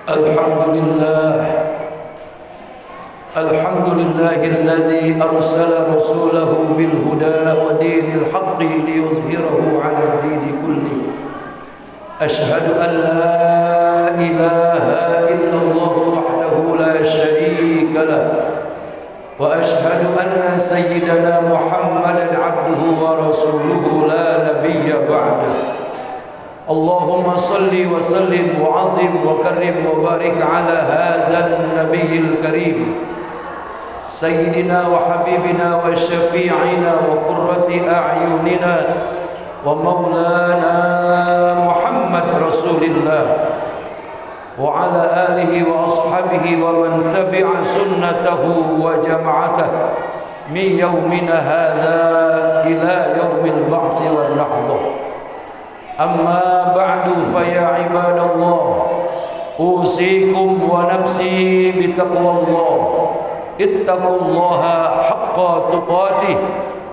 Alhamdulillah alladzi arsala rasulahu bil huda wa dinil haqqi liyuzhirahu 'ala ad-din kulli. Ashhadu an la ilaha illallah wahdahu la syarika lah wa ashhadu anna sayyidana Muhammadan 'abduhu wa rasuluhu la nabiyya ba'dahu. Allahumma salli wa sallim wa azim wa karim wa barik ala hadzal nabiyil karim sayyidina wa habibina wa syafi'ina wa qurrati a'yunina wa maulana Muhammad Rasulillah wa ala alihi wa ashabihi wa man tabi'a sunnatahu wa jama'atahu min yawmina hadza ila yaumil ba'si wal lahdah. Amma ba'du fa ya ibadallah, usikum wa nafsi bitaqwallah. Ittaqullaha haqqa tuqatih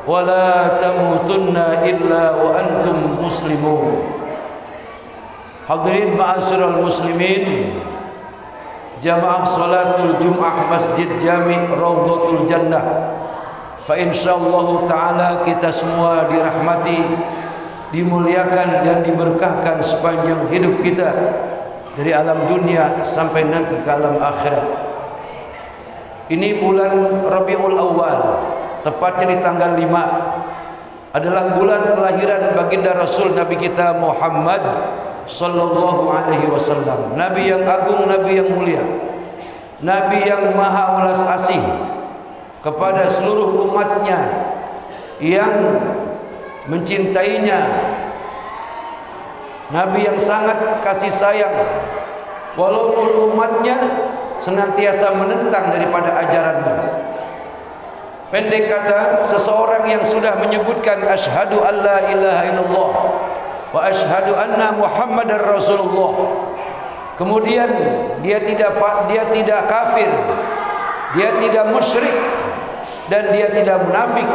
wa la tamutunna illa wa antum muslimun. Hadirin ma'asyiral muslimin, jamaah salatul Jum'ah Masjid Jami' Raudhatul Jannah. Fa insyaallah taala kita semua dirahmati, dimuliakan dan diberkahkan sepanjang hidup kita dari alam dunia sampai nanti ke alam akhirat. Ini bulan Rabiul Awal, tepatnya di tanggal 5, adalah bulan kelahiran baginda Rasul Nabi kita Muhammad sallallahu alaihi wasallam. Nabi yang agung, Nabi yang mulia, Nabi yang maha welas asih kepada seluruh umatnya, yang mencintainya, Nabi yang sangat kasih sayang, walaupun umatnya senantiasa menentang daripada ajarannya. Pendek kata, seseorang yang sudah menyebutkan asyhadu an la ilaha illallah wa asyhadu anna Muhammadar Rasulullah, kemudian dia tidak kafir, dia tidak musyrik, dan dia tidak munafik,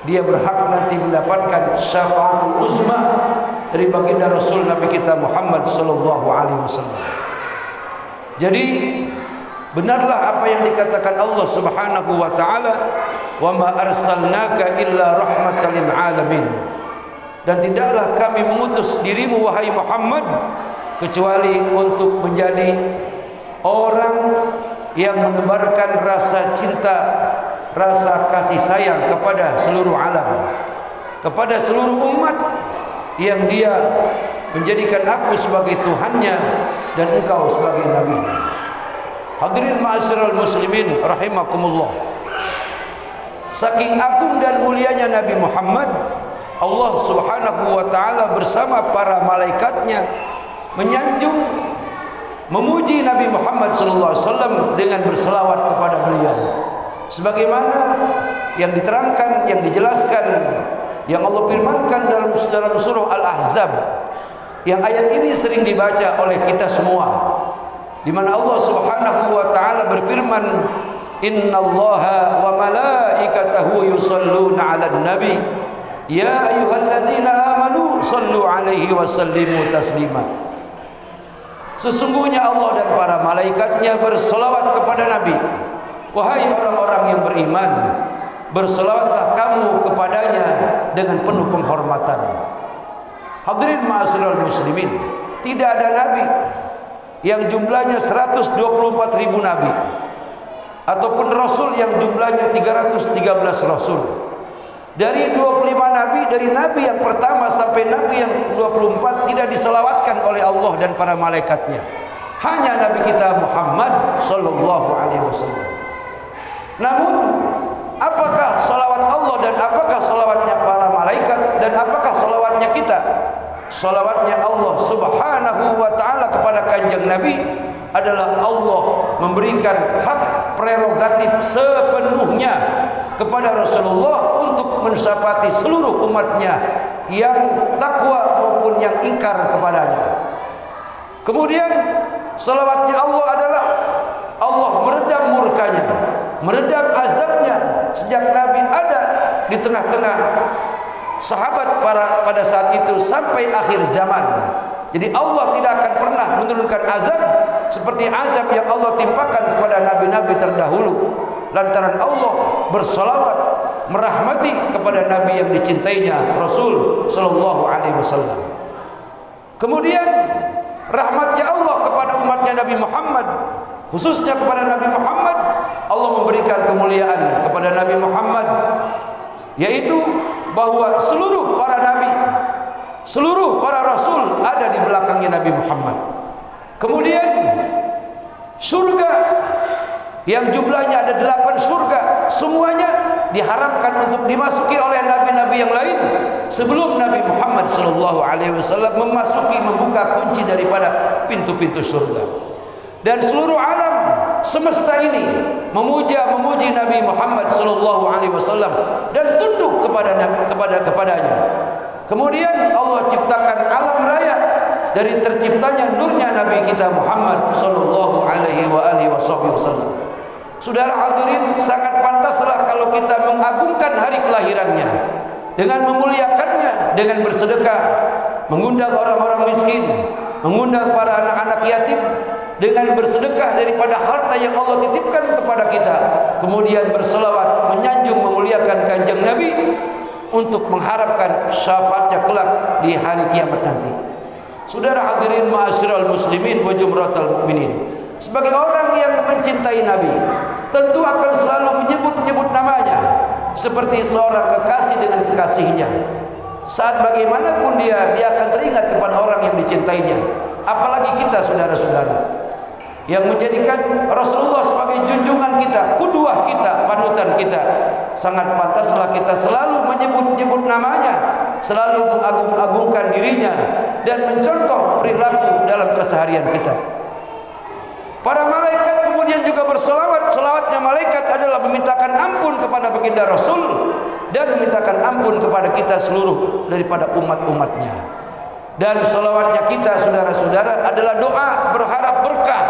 dia berhak nanti mendapatkan syafaatul uzma dari baginda Rasul Nabi kita Muhammad sallallahu alaihi wasallam. Jadi benarlah apa yang dikatakan Allah Subhanahu wa taala, wa ma arsalnaka illa rahmatan lil alamin, dan tidaklah kami mengutus dirimu wahai Muhammad kecuali untuk menjadi orang yang menebarkan rasa cinta, rasa kasih sayang kepada seluruh alam, kepada seluruh umat yang dia menjadikan aku sebagai Tuhannya dan engkau sebagai nabinya. Hadirin ma'asyiral muslimin rahimakumullah, saking agung dan mulianya Nabi Muhammad, Allah Subhanahu wa taala bersama para malaikatnya menyanjung, memuji Nabi Muhammad sallallahu alaihi wasallam dengan berselawat kepada beliau, sebagaimana yang diterangkan, yang dijelaskan, yang Allah firmankan dalam surah Al-Ahzab, yang ayat ini sering dibaca oleh kita semua, di mana Allah Subhanahu wa taala berfirman, innallaha wa malaikatahu yusholluna 'alan nabi ya ayyuhalladzina amanu shallu 'alaihi wa sallimu taslima. Sesungguhnya Allah dan para malaikatnya berselawat kepada Nabi. Wahai orang-orang yang beriman, berselawatlah kamu kepadanya dengan penuh penghormatan. Hadirin ma'asyiral muslimin, tidak ada nabi yang jumlahnya 124.000 nabi, ataupun rasul yang jumlahnya 313 rasul. Dari 25 nabi, dari nabi yang pertama sampai nabi yang 24 tidak diselawatkan oleh Allah dan para malaikatnya. Hanya nabi kita Muhammad sallallahu alaihi wasallam. Namun apakah salawat Allah dan apakah salawatnya para malaikat dan apakah salawatnya kita? Salawatnya Allah Subhanahu wa taala kepada kanjeng Nabi adalah Allah memberikan hak prerogatif sepenuhnya kepada Rasulullah untuk mensyafaati seluruh umatnya yang takwa maupun yang ingkar kepadanya. Kemudian salawatnya Allah adalah Allah meredam murkanya, meredam azabnya sejak Nabi ada di tengah-tengah sahabat pada saat itu sampai akhir zaman. Jadi Allah tidak akan pernah menurunkan azab seperti azab yang Allah timpakan kepada nabi-nabi terdahulu, lantaran Allah bersalawat merahmati kepada nabi yang dicintainya, Rasul sallallahu alaihi wasallam. Kemudian rahmatnya Allah kepada umatnya Nabi Muhammad, khususnya kepada Nabi Muhammad, Allah memberikan kemuliaan kepada Nabi Muhammad, yaitu bahwa seluruh para nabi, seluruh para rasul ada di belakangnya Nabi Muhammad. Kemudian surga yang jumlahnya ada 8 surga, semuanya diharamkan untuk dimasuki oleh nabi-nabi yang lain sebelum Nabi Muhammad sallallahu alaihi wasallam membuka kunci daripada pintu-pintu surga. Dan seluruh alam semesta ini memuji Nabi Muhammad sallallahu alaihi wasallam dan tunduk kepadanya. Kemudian Allah ciptakan alam raya dari terciptanya nurnya Nabi kita Muhammad sallallahu alaihi wasallam. Saudara hadirin, sangat pantaslah kalau kita mengagungkan hari kelahirannya dengan memuliakannya, dengan bersedekah, mengundang orang-orang miskin, mengundang para anak-anak yatim, dengan bersedekah daripada harta yang Allah titipkan kepada kita, kemudian berselawat, menyanjung, memuliakan kanjeng Nabi untuk mengharapkan syafaatnya kelak di hari kiamat nanti. Saudara hadirin ma'asyiral muslimin wa jumratal mukminin, sebagai orang yang mencintai Nabi, tentu akan selalu menyebut-nyebut namanya seperti seorang kekasih dengan kekasihnya. Saat bagaimanapun dia akan teringat kepada orang yang dicintainya. Apalagi kita saudara-saudara yang menjadikan Rasulullah sebagai junjungan kita, qudwah kita, panutan kita. Sangat pantaslah kita selalu menyebut-nyebut namanya, selalu mengagung-agungkan dirinya dan mencontoh perilaku dalam keseharian kita. Para malaikat kemudian juga berselawat. Selawatnya malaikat adalah memintakan ampun kepada baginda Rasul dan memintakan ampun kepada kita seluruh daripada umat-umatnya. Dan selawatnya kita saudara-saudara adalah doa berharap berkah,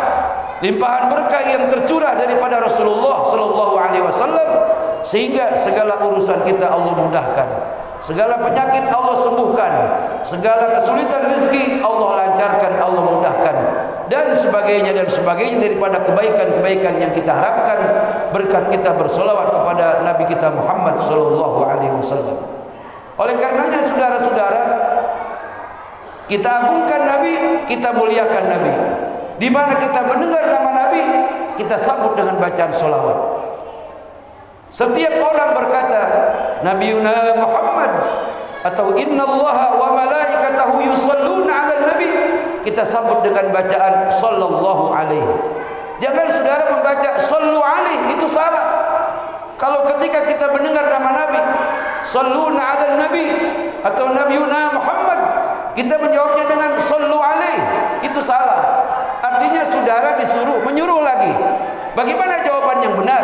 limpahan berkah yang tercurah daripada Rasulullah sallallahu alaihi wasallam, sehingga segala urusan kita Allah mudahkan, segala penyakit Allah sembuhkan, segala kesulitan rezeki Allah lancarkan, Allah mudahkan, dan sebagainya daripada kebaikan-kebaikan yang kita harapkan berkat kita bersolawat kepada Nabi kita Muhammad sallallahu alaihi wasallam. Oleh karenanya saudara-saudara, kita agungkan Nabi, kita muliakan Nabi. Di mana kita mendengar nama Nabi, kita sambut dengan bacaan solawat. Setiap orang berkata Nabiuna Muhammad atau innallaha wa malaikatahu yusalluna 'alan nabi, kita sambut dengan bacaan sallallahu alaihi. Jangan saudara membaca sallu alaihi, itu salah. Kalau ketika kita mendengar nama Nabi salluna 'alan nabi atau Nabiuna Muhammad, kita menjawabnya dengan sallu alaihi, itu salah. Artinya saudara disuruh menyuruh lagi. Bagaimana jawaban yang benar?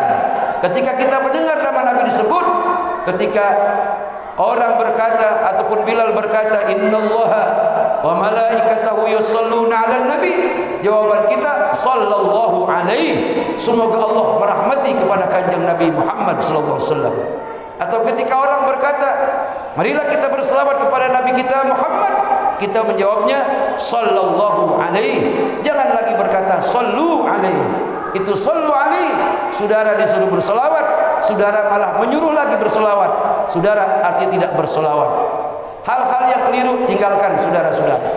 Ketika kita mendengar nama Nabi disebut, ketika orang berkata ataupun Bilal berkata innallaha wa malaikatahu yusalluna 'alan nabi, jawaban kita sallallahu alaihi, semoga Allah merahmati kepada kanjeng Nabi Muhammad sallallahu alaihi wasallam. Atau ketika orang berkata marilah kita berselawat kepada Nabi kita Muhammad, kita menjawabnya sallallahu alaihi. Jangan lagi berkata sallu alaihi. Itu sallu alaihi, saudara disuruh berselawat, saudara malah menyuruh lagi berselawat. Saudara artinya tidak berselawat. Hal-hal yang keliru tinggalkan saudara-saudara.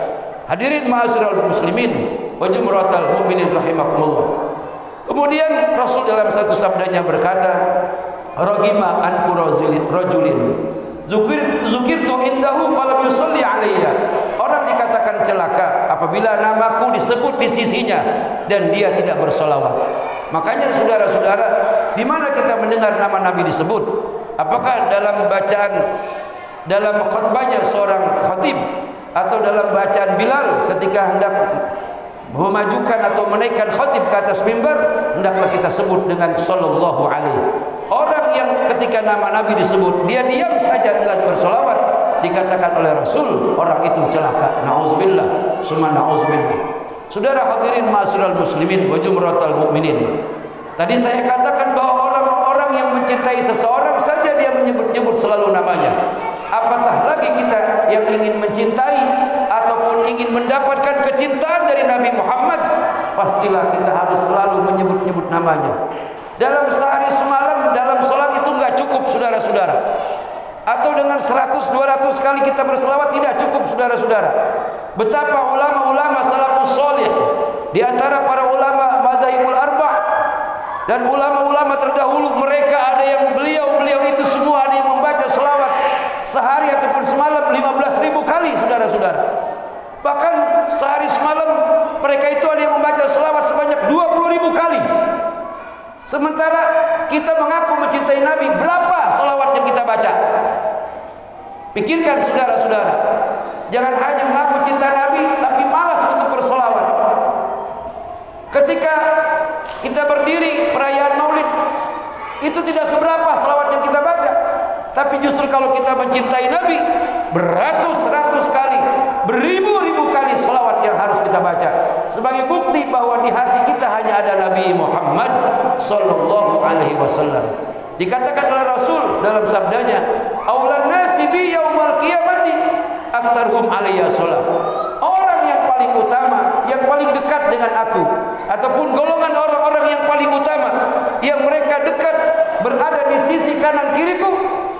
Hadirin ma'asyiral muslimin wa jumratal mukminin rahimakumullah. Kemudian Rasul dalam satu sabdanya berkata, ragima anku rajulin zukirtu indahu falam yusalli alayya. Orang dikatakan celaka apabila namaku disebut di sisinya dan dia tidak bersolawat. Makanya saudara-saudara, di mana kita mendengar nama Nabi disebut? Apakah dalam bacaan, dalam khutbahnya seorang khatib, atau dalam bacaan Bilal ketika hendak memajukan atau menaikkan khatib ke atas mimbar, hendaklah kita sebut dengan sallallahu alaihi. Orang yang ketika nama Nabi disebut dia diam saja tidak bersolawat, dikatakan oleh Rasul orang itu celaka. Nauzubillah, summa nauzubillah. Saudara hadirin ma'asyiral muslimin wa jumratal mukminin. Tadi saya katakan bahwa orang-orang yang mencintai seseorang saja dia menyebut-nyebut selalu namanya. Apatah lagi kita yang ingin mencintai ataupun ingin mendapatkan kecintaan dari Nabi Muhammad, pastilah kita harus selalu menyebut-nyebut namanya. Dalam sehari semalam dalam sholat itu enggak cukup saudara-saudara. Atau dengan 100-200 kali kita berselawat tidak cukup saudara-saudara. Betapa ulama-ulama salafus salih di antara para ulama mazhabul arba' dan ulama-ulama terdahulu, mereka ada yang beliau itu semua ada yang membaca selawat sehari ataupun semalam 15.000 kali saudara-saudara. Bahkan sehari semalam mereka itu ada yang membaca selawat sebanyak 20.000 kali. Sementara kita mengaku mencintai Nabi, berapa selawat yang kita baca? Pikirkan saudara-saudara, jangan hanya mengaku cinta Nabi tapi malas untuk berselawat. Ketika kita berdiri perayaan Maulid, itu tidak seberapa selawat yang kita baca. Tapi justru kalau kita mencintai Nabi, beratus-ratus kali, beribu-ribu kali selawat yang harus kita baca. Sebagai bukti bahwa di hati kita hanya ada Nabi Muhammad sallallahu alaihi wasallam. Dikatakan oleh Rasul dalam sabdanya, "Aulan nasi bi yaumal qiyamati aktsaruhum alayya shalah." Orang yang paling utama, yang paling dekat dengan aku, ataupun golongan orang-orang yang paling utama, yang mereka dekat berada di sisi kanan kiriku,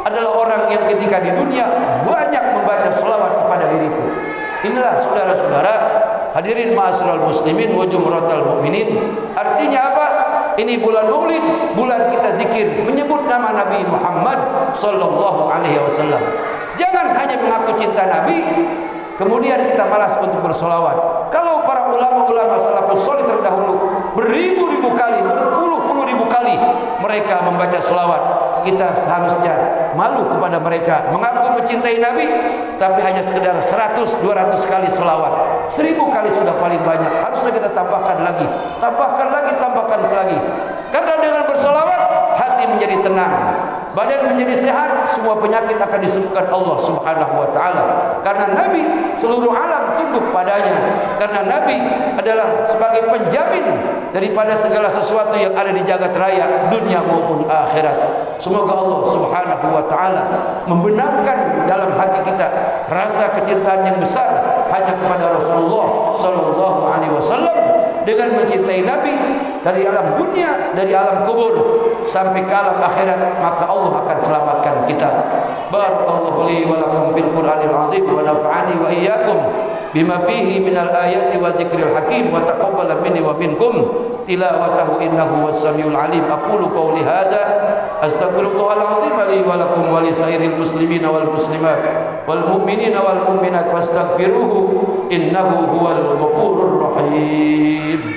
adalah orang yang ketika di dunia banyak membaca selawat kepada diriku. Inilah saudara-saudara, hadirin ma'asyiral muslimin wa jumratal mukminin. Artinya apa? Ini bulan Maulid, bulan kita zikir, menyebut nama Nabi Muhammad sallallahu alaihi wasallam. Jangan hanya mengaku cinta Nabi kemudian kita malas untuk bersolawat. Kalau para ulama-ulama salafus salih terdahulu beribu-ribu kali, berpuluh-puluh ribu kali mereka membaca selawat, kita seharusnya malu kepada mereka. Mengaku mencintai Nabi tapi hanya sekedar 100-200 kali selawat. 1000 kali sudah paling banyak. Harusnya kita tambahkan lagi, tambahkan lagi. Karena dengan berselawat hati menjadi tenang, badan menjadi sehat, semua penyakit akan disembuhkan Allah Subhanahu wa taala. Karena Nabi seluruh alam tunduk padanya. Karena Nabi adalah sebagai penjamin daripada segala sesuatu yang ada di jagat raya, dunia maupun akhirat. Semoga Allah Subhanahu wa taala membenamkan dalam hati kita rasa kecintaan yang besar hanya kepada Rasulullah sallallahu alaihi wasallam, dengan mencintai Nabi dari alam dunia, dari alam kubur sampai ke alam akhirat, maka Allah akan selamatkan kita. Barakallahu li wa lakum fil Qur'anil azim wa nafa'ani wa iyyakum bima fihi minal ayati wa zikril hakim wa taqabbala minni wa minkum tilawatahu innahu was-samiul alim. Aqulu qawli hadza astaghfirullahal azim li wa lakum wa li sairil muslimin wal muslimat wal mu'minin wal mu'minat fastaghfiruhu innahu huwal ghafurur rahim.